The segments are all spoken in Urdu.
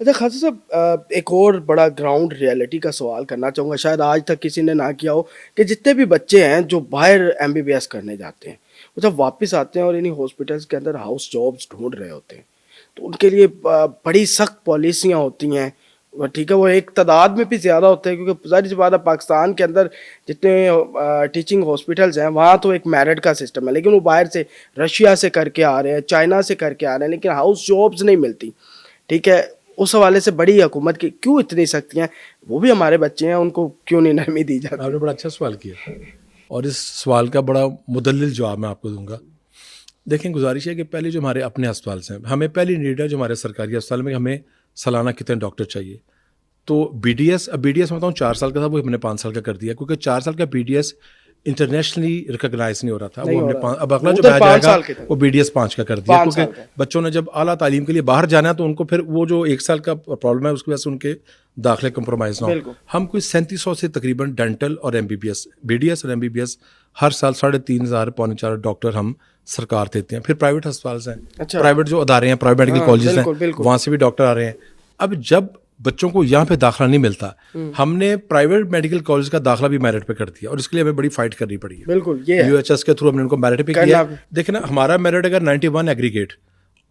اچھا خاصا صاحب، ایک اور بڑا گراؤنڈ ریئلٹی کا سوال کرنا چاہوں گا، شاید آج تک کسی نے نہ کیا ہو، کہ جتنے بھی بچے ہیں جو باہر MBBS کرنے جاتے ہیں، وہ جب واپس آتے ہیں اور انہیں ہاسپٹلس کے اندر ہاؤس جابس ڈھونڈ رہے ہوتے ہیں، تو ان کے لیے بڑی سخت پالیسیاں ہوتی ہیں. ٹھیک ہے، وہ ایک تعداد میں بھی زیادہ ہوتے ہیں، کیونکہ ظاہر سی بات ہے پاکستان کے اندر جتنے ٹیچنگ ہاسپٹلس ہیں وہاں تو ایک میرٹ کا سسٹم ہے، لیکن وہ باہر سے رشیا سے کر کے آ رہے ہیں، چائنا سے کر کے آ رہے ہیں، لیکن ہاؤس جابس نہیں ملتی. ٹھیک ہے، اس حوالے سے بڑی حکومت کی کیوں اتنی سختیاں؟ وہ بھی ہمارے بچے ہیں، ان کو کیوں نہیں نرمی دی جاتی؟ آپ نے بڑا اچھا سوال کیا، اور اس سوال کا بڑا مدلل جواب میں آپ کو دوں گا. دیکھیں، گزارش ہے کہ پہلے جو ہمارے اپنے اسپتال ہیں، ہمیں پہلی نیڈ ہے جو ہمارے سرکاری اسپتال میں ہمیں سالانہ کتنے ڈاکٹر چاہیے. تو BDS، اب BDS میں بتاؤں 4 سال کا تھا، وہ ہم نے 5 سال کا کر دیا، کیونکہ 4 سال کا BDS انٹرنیشنلی ریکگنائز نہیں ہو رہا تھا. وہ ہم نے اب اگلا جو بیچ آئے گا وہ BDS 5 کا کر دیا، کیونکہ بچوں نے جب اعلیٰ تعلیم کے لیے باہر جانا ہے تو ان کو پھر وہ جو 1 سال کا پرابلم ہے اس کی وجہ سے ان کے داخلے کمپرومائز نہ ہو. ہم کوئی 3700 سے تقریباً ڈینٹل اور MBBS، BDS اور MBBS ہر سال 3500 پونے 4 ڈاکٹر ہم سرکار دیتے ہیں. پھر پرائیویٹ ہسپتال ہیں، پرائیویٹ جو ادارے ہیں، پرائیویٹ میڈیکل کالجز ہیں، وہاں سے بھی ڈاکٹر آ رہے ہیں. اب جب بچوں کو یہاں پہ داخلہ نہیں ملتا، ہم نے پرائیویٹ میڈیکل کالج کا داخلہ بھی میرٹ پہ کر دیا، اور اس کے لیے ہمیں بڑی فائٹ کرنی پڑی ہے. بالکل، UHS کے تھرو ہم نے ان کو میرٹ پہ کیا. دیکھیں نا، ہمارا میرٹ اگر 91 ایگریگیٹ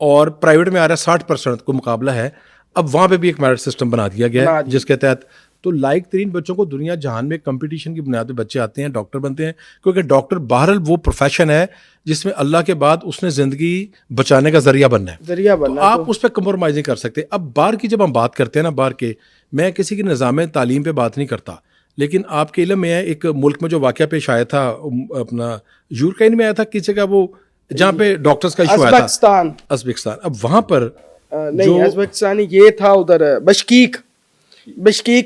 اور پرائیویٹ میں آ رہا ہے 60% کو مقابلہ ہے، اب وہاں پہ بھی ایک میرٹ سسٹم بنا دیا گیا ہے جس کے تحت تو لائق ترین بچوں کو دنیا جہان میں کمپٹیشن کی بنیاد پہ بچے آتے ہیں، ڈاکٹر بنتے ہیں، کیونکہ ڈاکٹر بہرحال وہ پروفیشن ہے جس میں اللہ کے بعد اس نے زندگی بچانے کا ذریعہ بننا ہے. تو آپ اس پہ کمپرومائز نہیں کر سکتے. اب باہر کی جب ہم بات کرتے ہیں نا، باہر کے، میں کسی کی نظام تعلیم پہ بات نہیں کرتا، لیکن آپ کے علم میں ہے ایک ملک میں جو واقعہ پیش آیا تھا، اپنا یورکرین میں آیا تھا کسی کا، وہ جہاں پہ ڈاکٹرز کا ایشو آیا تھا، ازبکستان. اب وہاں پر نہیں، ازبکستان یہ تھا، ادھر بشکیک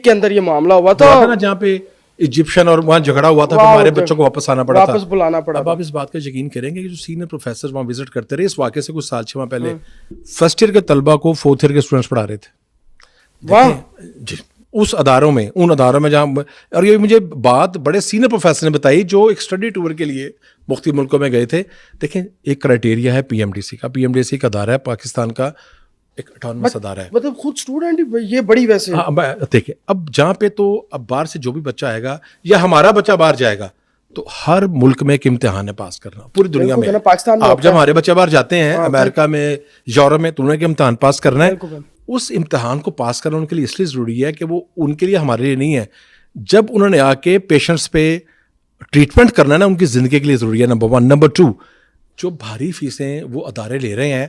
کے اندر یہ معاملہ ہوا تھا نا، جہاں پہ ایجپشن اور وہاں جھگڑا ہوا تھا، ہمارے بچوں کو واپس آنا پڑا تھا، واپس بلانا پڑا. اب آپ اس بات کا یقین کریں گے کہ جو سینئر پروفیسر وہاں وزٹ کرتے رہے، اس واقعے سے کچھ سال 6 ماہ پہلے فرسٹ ایئر کے طلبہ کو 4th ایئر کے اسٹوڈنٹس پڑھا رہے تھے اس اداروں میں، ان اداروں میں جہاں، اور یہ مجھے بات بڑے سینئر پروفیسر نے بتائی جو ایک اسٹڈی ٹور کے لیے مختلف ملکوں میں گئے تھے. دیکھیں، ایک کرائٹیریا ہے PMDC کا. PMDC کا ادارہ ہے پاکستان کا، ایک اٹانومس ادارہ ہے، مطلب خود اسٹوڈنٹ یہ بڑی ویسے. دیکھیں اب جہاں پہ تو اب باہر سے جو بھی بچہ آئے گا یا ہمارا بچہ باہر جائے گا تو ہر ملک میں ایک امتحان ہے پاس کرنا، پوری دنیا میں. آپ جب ہمارے بچے باہر جاتے ہیں امریکہ میں، یورپ میں، تو انہیں کہ امتحان پاس کرنا ہے. اس امتحان کو پاس کرنا ان کے لیے اس لیے ضروری ہے کہ وہ ان کے لیے، ہمارے لیے نہیں ہے. جب انہوں نے آ کے پیشنٹس پہ ٹریٹمنٹ کرنا ہے نا، ان کی زندگی کے لیے ضروری ہے، نمبر 1. نمبر 2، جو بھاری فیسیں وہ ادارے لے رہے ہیں،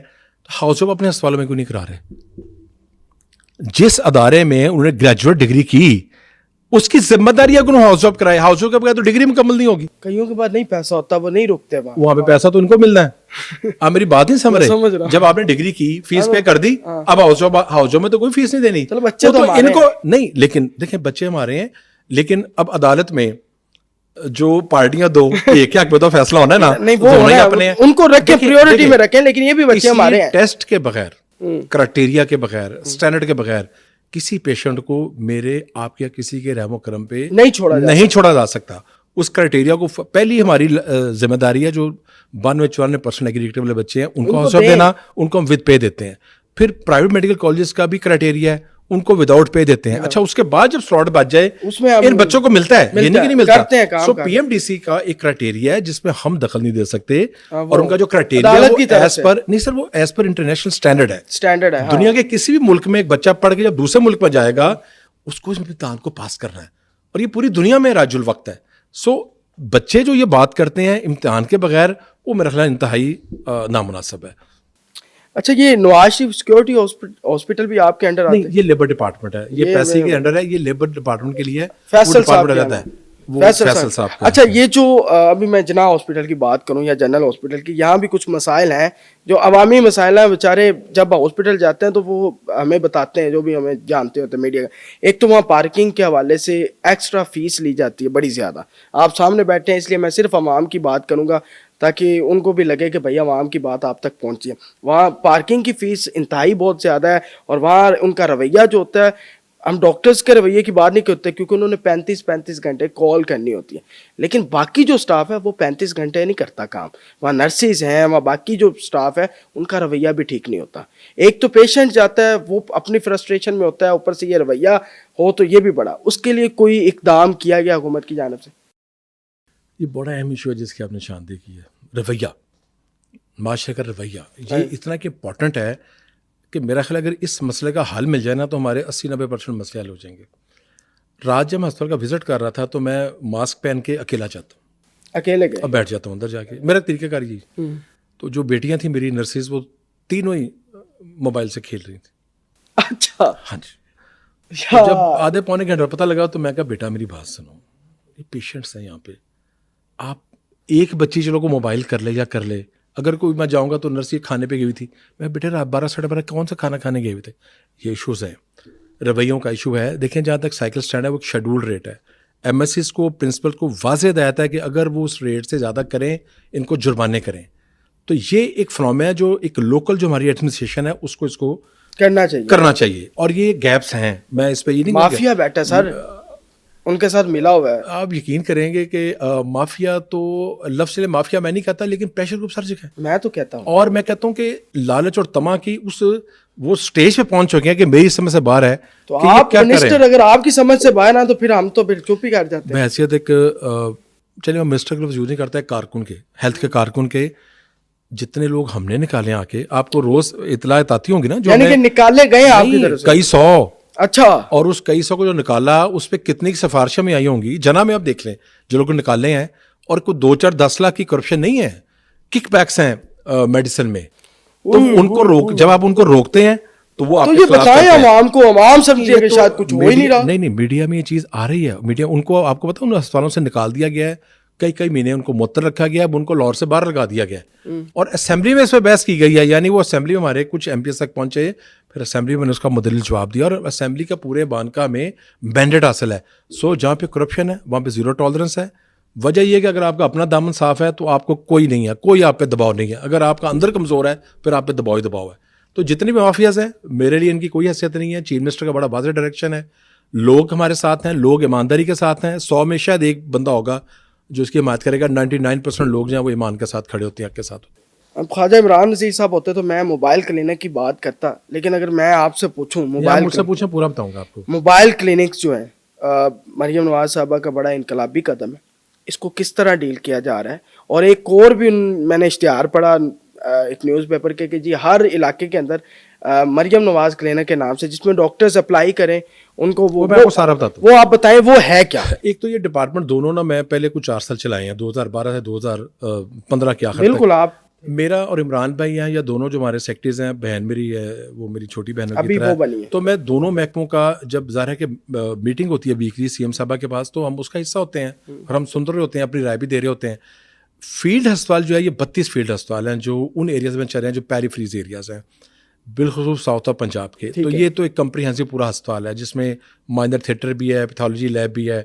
ہاؤس جاب اپنے اسپتالوں میں کیوں نہیں کرا رہے؟ جس ادارے میں انہوں نے گریجویٹ ڈگری کی، اس کی ذمہ داری ہے کہ انہوں ہاؤس جاب کرائے. ہاؤس جاب کے بغیر تو ڈگری مکمل نہیں ہوگی. کئیوں کے بعد نہیں پیسہ ہوتا، وہ نہیں رکتے وہاں پہ. پیسہ تو ان کو ملنا ہے. آپ میری بات نہیں سمجھ رہے؟ جب آپ نے ڈگری کی، فیس پے کر دی، اب ہاؤس جاب میں تو کوئی فیس نہیں دینی. بچے تو ان کو نہیں، لیکن دیکھیں بچے ہمارے ہیں، لیکن اب عدالت میں جو پارٹیاں دو ایک حق پہ تو فیصلہ ہونا ہے نا، نہیں، اپنے ان کو رکھیں، پریورٹی میں رکھیں. لیکن یہ بھی بچے ہمارے ہیں. ٹیسٹ کے بغیر، کرائٹیریا کے بغیر، اسٹینڈرڈ کے بغیر کسی پیشنٹ کو میرے آپ یا کسی کے رحم و کرم پہ نہیں چھوڑا جا سکتا. اس کرائٹیریا کو پہلی ہماری ذمہ داری ہے. جو 92-94% ایگریگیٹ والے بچے ہیں ان کو ہاؤس جاب دینا، ان کو ہم ود پے دیتے ہیں. پھر پرائیویٹ میڈیکل کالجز کا بھی کرائٹیریا ہے، ان کو وداؤٹ پے دیتے ہیں. اچھا، اس کے بعد جب سلاٹ بچ جائے ان بچوں کو ملتا ہے، یہ نہیں کہ نہیں ملتا. سو PMDC کا ایک کرائٹیریا ہے جس میں ہم دخل نہیں دے سکتے، اور ان کا جو کرائٹیریا ہے ایز پر نہیں سر، وہ ایز پر انٹرنیشنل اسٹینڈرڈ ہے. دنیا کے کسی بھی ملک میں ایک بچہ پڑھ کے جب دوسرے ملک میں جائے گا، اس کو اس امتحان کو پاس کرنا ہے، اور یہ پوری دنیا میں راج الوقت ہے. سو بچے جو یہ بات کرتے ہیں امتحان کے بغیر، وہ میرا خیال انتہائی نامناسب ہے. اچھا، یہ نواز شریف سیکورٹی ہاسپٹل بھی آپ کے انڈر آتا ہے؟ یہ لیبر ڈپارٹمنٹ ہے، یہ پیسے کے انڈر ہے، یہ لیبر ڈپارٹمنٹ کے لیے فیصل صاحب رہتا ہے. فیصل صاحب. اچھا، یہ جو ابھی میں جناح ہاسپٹل کی بات کروں یا جنرل ہاسپٹل کی، یہاں بھی کچھ مسائل ہیں جو عوامی مسائل ہیں. بیچارے جب ہاسپٹل جاتے ہیں تو وہ ہمیں بتاتے ہیں، جو بھی ہمیں جانتے ہوتے ہیں میڈیا کا. ایک تو وہاں پارکنگ کے حوالے سے ایکسٹرا فیس لی جاتی ہے بڑی زیادہ. آپ سامنے بیٹھے ہیں اس لیے میں صرف عوام کی بات کروں گا تاکہ ان کو بھی لگے کہ بھائی عوام کی بات آپ تک پہنچی ہے. وہاں پارکنگ کی فیس انتہائی بہت زیادہ ہے، اور وہاں ان کا رویہ جو ہوتا ہے، ہم ڈاکٹرز کے رویے کی بات نہیں کرتے کیونکہ انہوں نے 35 گھنٹے کال کرنی ہوتی ہے, لیکن باقی جو سٹاف ہے وہ 35 گھنٹے نہیں کرتا کام. وہاں نرسز ہیں, وہاں باقی جو سٹاف ہے ان کا رویہ بھی ٹھیک نہیں ہوتا. ایک تو پیشنٹ جاتا ہے وہ اپنی فرسٹریشن میں ہوتا ہے, اوپر سے یہ رویہ ہو تو یہ بھی بڑا. اس کے لیے کوئی اقدام کیا گیا حکومت کی جانب سے؟ یہ بڑا اہم ایشو ہے جس کی آپ نے نشاندہی کی ہے, رویہ, معاشرے کا رویہ. یہ اتنا کہ امپورٹنٹ ہے کہ میرا خیال اگر اس مسئلے کا حل مل جائے نا تو ہمارے 80-90% مسئلے حل ہو جائیں گے. رات جب میں ہسپتال کا وزٹ کر رہا تھا تو میں ماسک پہن کے اکیلا جاتا ہوں, اکیلے گئے اور بیٹھ جاتا ہوں اندر جا کے. میرا طریقہ کار یہی. تو جو بیٹیاں تھیں میری نرسز, وہ تینوں ہی موبائل سے کھیل رہی تھیں. اچھا, ہاں جی. جب آدھے پونے گھنٹے پتہ لگا تو میں کہا بیٹا میری بات سنو, یہ پیشنٹس ہیں یہاں پہ, آپ ایک بچی چلو کو موبائل کر لے یا کر لے. اگر کوئی میں جاؤں گا تو نرس یہ کھانے پہ گئی ہوئی تھی, میں بیٹے رات 12-12:30 کون سا کھانا کھانے گئے ہوئے تھے. یہ ایشوز ہیں, رویوں کا ایشو ہے. دیکھیں جہاں تک سائیکل اسٹینڈ ہے وہ ایک شیڈول ریٹ ہے. ایم ایس سیز کو, پرنسپل کو واضح ہدایت ہے کہ اگر وہ اس ریٹ سے زیادہ کریں ان کو جرمانے کریں. تو یہ ایک فنومنا ہے جو ایک لوکل جو ہماری ایڈمنسٹریشن ہے اس کو کرنا چاہیے. اور یہ گیپس ہیں, میں اس پہ یہ نہیں, مافیا بیٹھا سر ان کے ساتھ ملا ہوا ہے. آپ یقین کریں گے کہ مافیا تو لفظ سے مافیا میں نہیں کہتا, لیکن پریشر گروپ سر جگہ ہے. میں تو کہتا ہوں, اور میں کہتا ہوں کہ لالچ اور طمع کی وہ اسٹیج پہ پہنچ چکے ہیں کہ میری سمجھ سے باہر ہے. تو آپ منسٹر اگر آپ کی سمجھ سے باہر نہ تو پھر ہم تو پھر چپ ہی کر جاتے ہیں. بحیثیت ایک چلیے میں منسٹر کا لفظ یوز نہیں کرتا ہے, کارکن کے, ہیلتھ کے کارکن کے, جتنے لوگ ہم نے نکالے آ کے, آپ کو روز اطلاعات آتی ہوں گی نا, جو یعنی کہ نکالے گئے آپ کی طرف سے کئی 100. اچھا, اور اس کئی 100 کو جو نکالا اس پہ کتنی کی سفارشیں میں آئی ہوں گی جنا میں آپ دیکھ لیں, جو لوگ نکالے ہیں. اور کوئی 2-4-10 لاکھ کی کرپشن نہیں ہے, کک بیکس ہیں میڈیسن میں. تو ان کو جب آپ ان کو روکتے ہیں تو وہ آپ تو یہ بتائیں عوام کو, عوام سمجھے کہ شاید کچھ ہو ہی نہیں رہا. نہیں, میڈیا میں یہ چیز آ رہی ہے. میڈیا ان کو, آپ کو پتا, ان اسپتالوں سے نکال دیا گیا ہے, کئی مہینے ان کو معطل رکھا گیا, اب ان کو لاہور سے باہر لگا دیا گیا. اور اسمبلی میں اس پہ بحث کی گئی ہے, یعنی وہ اسمبلی میں ہمارے کچھ ایم پی ایس تک پہنچے, پھر اسمبلی میں نے اس کا مدلل جواب دیا, اور اسمبلی کا پورے بانکا میں مینڈیٹ حاصل ہے. سو جہاں پہ کرپشن ہے وہاں پہ زیرو ٹالرنس ہے. وجہ یہ ہے کہ اگر آپ کا اپنا دامن صاف ہے تو آپ کو کوئی نہیں ہے, کوئی آپ پہ دباؤ نہیں ہے. اگر آپ کا اندر کمزور ہے پھر آپ پہ دباؤ ہی دباؤ ہے. تو جتنی بھی مافیاز ہیں میرے لیے ان کی کوئی حیثیت نہیں ہے. چیف منسٹر کا بڑا واضح ڈائریکشن ہے, لوگ ہمارے ساتھ ہیں, لوگ ایمانداری کے ساتھ ہیں. 100 میں شاید ایک بندہ ہوگا جو اس کی حمایت کرے گا, 99% لوگ جو ہیں وہ ایمان کے ساتھ کھڑے ہوتے ہیں, حق کے ساتھ. اب خواجہ عمران نذیر صاحب ہوتے تو میں موبائل کلینک کی بات کرتا, لیکن اگر میں آپ سے پوچھوں, مجھ سے پوچھیں پورا بتاؤں گا آپ کو. موبائل کلینکس جو ہیں, مریم نواز صاحبہ کا بڑا انقلابی قدم ہے, اس کو کس طرح ڈیل کیا جا رہا ہے؟ اور ایک اور بھی میں نے اشتہار پڑھا ایک نیوز پیپر کے کہ جی ہر علاقے کے اندر مریم نواز کلینک کے نام سے, جس میں ڈاکٹرز اپلائی کریں ان کو, وہ سارا بتاتا ہوں. وہ آپ بتائیں وہ ہے کیا؟ ایک تو یہ ڈپارٹمنٹ دونوں نا میں پہلے کچھ 4 سال چلائے ہیں, 2012 سے 2015 کے آخر. بالکل, آپ میرا اور عمران بھائی ہیں, یا دونوں جو ہمارے سیکٹریز ہیں, بہن میری ہے وہ میری چھوٹی بہن ابھی وہ بنی ہے. تو میں دونوں محکموں کا جب ظاہر ہے کہ میٹنگ ہوتی ہے ویکلی سی ایم صاحبہ کے پاس, تو ہم اس کا حصہ ہوتے ہیں اور ہم سن رہے ہوتے ہیں, اپنی رائے بھی دے رہے ہوتے ہیں. فیلڈ ہسپتال جو ہے یہ 32 فیلڈ ہسپتال ہیں جو ان ایریاز میں چل رہے ہیں جو پیریفریز ایریاز ہیں, بالخصوص ساؤتھ آف پنجاب کے. تو یہ تو ایک کمپریہنسو پورا ہسپتال ہے جس میں مائنر تھیٹر بھی ہے, پیتھولوجی لیب بھی ہے,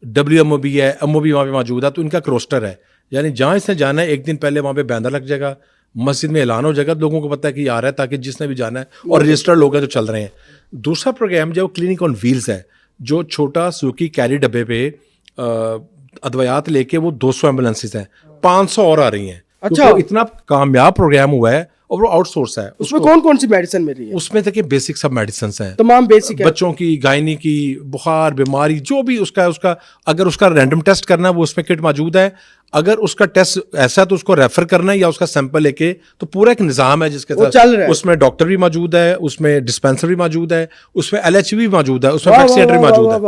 WMO بھی ہے, MO بھی وہاں پہ موجود ہے. تو ان کا ایک روسٹر ہے, یعنی جہاں اس نے جانا ہے ایک دن پہلے وہاں پہ بینر لگ جائے گا, مسجد میں اعلان ہو جائے گا, لوگوں کو پتہ ہے کہ یہ آ رہا ہے, تاکہ جس نے بھی جانا ہے, اور رجسٹرڈ لوگ ہیں جو چل رہے ہیں. دوسرا پروگرام جو کلینک آن ویلز ہے, جو چھوٹا سوکی کیری ڈبے پہ ادویات لے کے, وہ 200 ایمبولینسز ہیں, 500 اور آ رہی ہیں. اچھا, اتنا کامیاب پروگرام ہوا ہے, اور وہ آؤٹ سورس ہے. اس میں کون سی میڈیسن مل رہی ہے؟ اس میں دیکھیں بیسک سب میڈیسنس ہیں, تمام بیسک, بچوں کی, گائنی کی, بخار, بیماری, جو بھی اس کا اگر اس کا رینڈم ٹیسٹ کرنا ہے وہ اس میں کٹ موجود ہے. اگر اس کا ٹیسٹ ایسا تو اس کو ریفر کرنا ہے یا اس کا سیمپل لے کے, تو پورا ایک نظام ہے جس کے ساتھ اس میں ڈاکٹر بھی موجود ہے, اس میں ڈسپینسر بھی موجود ہے, اس میں LH بھی موجود ہے, اس میں ویکسینیٹر بھی موجود ہے.